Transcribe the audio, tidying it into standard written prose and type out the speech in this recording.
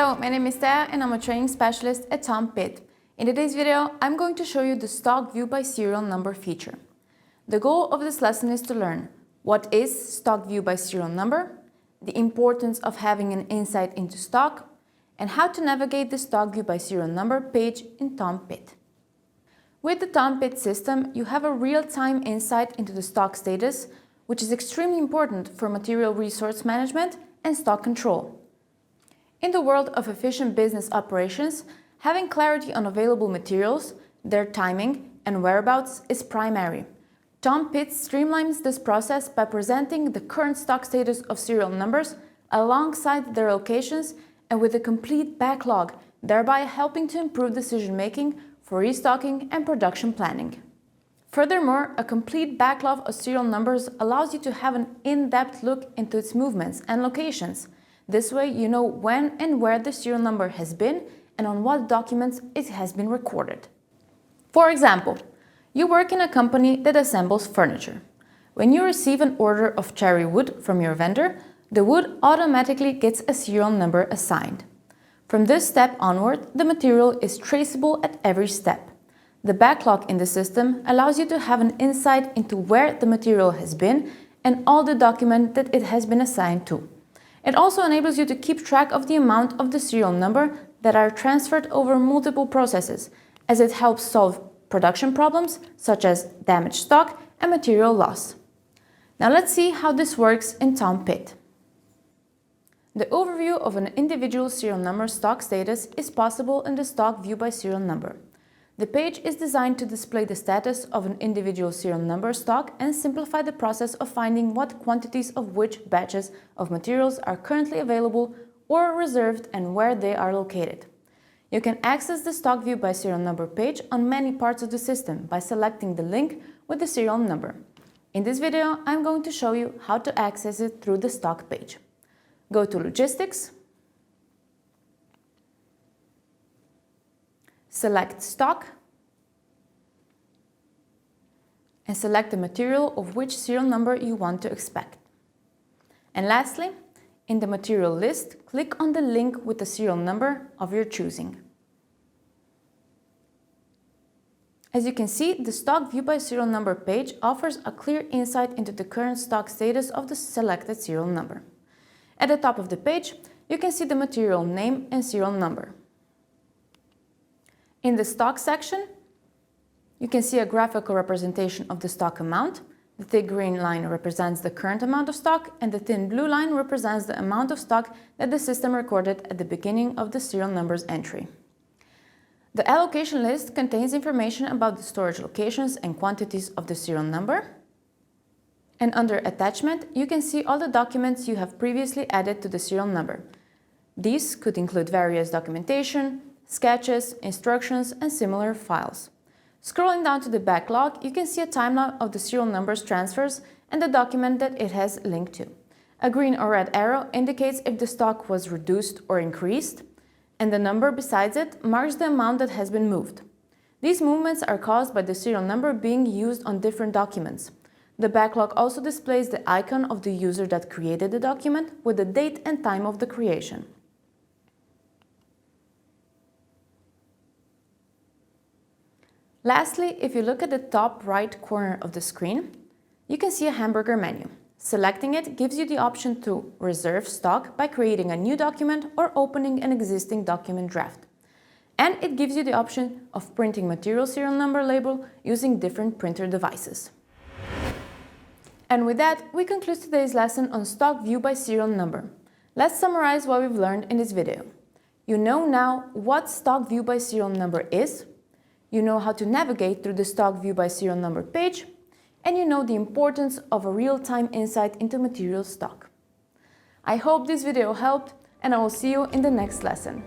Hello, my name is Thea and I'm a training specialist at Tom Pitt. In today's video, I'm going to show you the stock view by serial number feature. The goal of this lesson is to learn what is stock view by serial number, the importance of having an insight into stock, and how to navigate the stock view by serial number page in Tom Pitt. With the Tom Pitt system, you have a real-time insight into the stock status, which is extremely important for material resource management and stock control. In the world of efficient business operations, having clarity on available materials, their timing and whereabouts is primary. Tom Pitt streamlines this process by presenting the current stock status of serial numbers alongside their locations and with a complete backlog, thereby helping to improve decision-making for restocking and production planning. Furthermore, a complete backlog of serial numbers allows you to have an in-depth look into its movements and locations. This way, you know when and where the serial number has been and on what documents it has been recorded. For example, you work in a company that assembles furniture. When you receive an order of cherry wood from your vendor, the wood automatically gets a serial number assigned. From this step onward, the material is traceable at every step. The backlog in the system allows you to have an insight into where the material has been and all the documents that it has been assigned to. It also enables you to keep track of the amount of the serial number that are transferred over multiple processes, as it helps solve production problems such as damaged stock and material loss. Now let's see how this works in Tom Pitt. The overview of an individual serial number stock status is possible in the stock view by serial number. The page is designed to display the status of an individual serial number stock and simplify the process of finding what quantities of which batches of materials are currently available or reserved and where they are located. You can access the stock view by serial number page on many parts of the system by selecting the link with the serial number. In this video, I'm going to show you how to access it through the stock page. Go to Logistics, select Stock, and select the material of which serial number you want to expect. And lastly, in the material list, click on the link with the serial number of your choosing. As you can see, the stock view by serial number page offers a clear insight into the current stock status of the selected serial number. At the top of the page, you can see the material name and serial number. In the stock section, you can see a graphical representation of the stock amount. The thick green line represents the current amount of stock, and the thin blue line represents the amount of stock that the system recorded at the beginning of the serial numbers entry. The allocation list contains information about the storage locations and quantities of the serial number. And under Attachment, you can see all the documents you have previously added to the serial number. These could include various documentation, sketches, instructions, and similar files. Scrolling down to the backlog, you can see a timeline of the serial number's transfers and the document that it has linked to. A green or red arrow indicates if the stock was reduced or increased, and the number besides it marks the amount that has been moved. These movements are caused by the serial number being used on different documents. The backlog also displays the icon of the user that created the document with the date and time of the creation. Lastly, if you look at the top right corner of the screen, you can see a hamburger menu. Selecting it gives you the option to reserve stock by creating a new document or opening an existing document draft. And it gives you the option of printing material serial number label using different printer devices. And with that, we conclude today's lesson on stock view by serial number. Let's summarize what we've learned in this video. You know now what stock view by serial number is, you know how to navigate through the stock view by serial number page, and you know the importance of a real-time insight into material stock. I hope this video helped, and I will see you in the next lesson.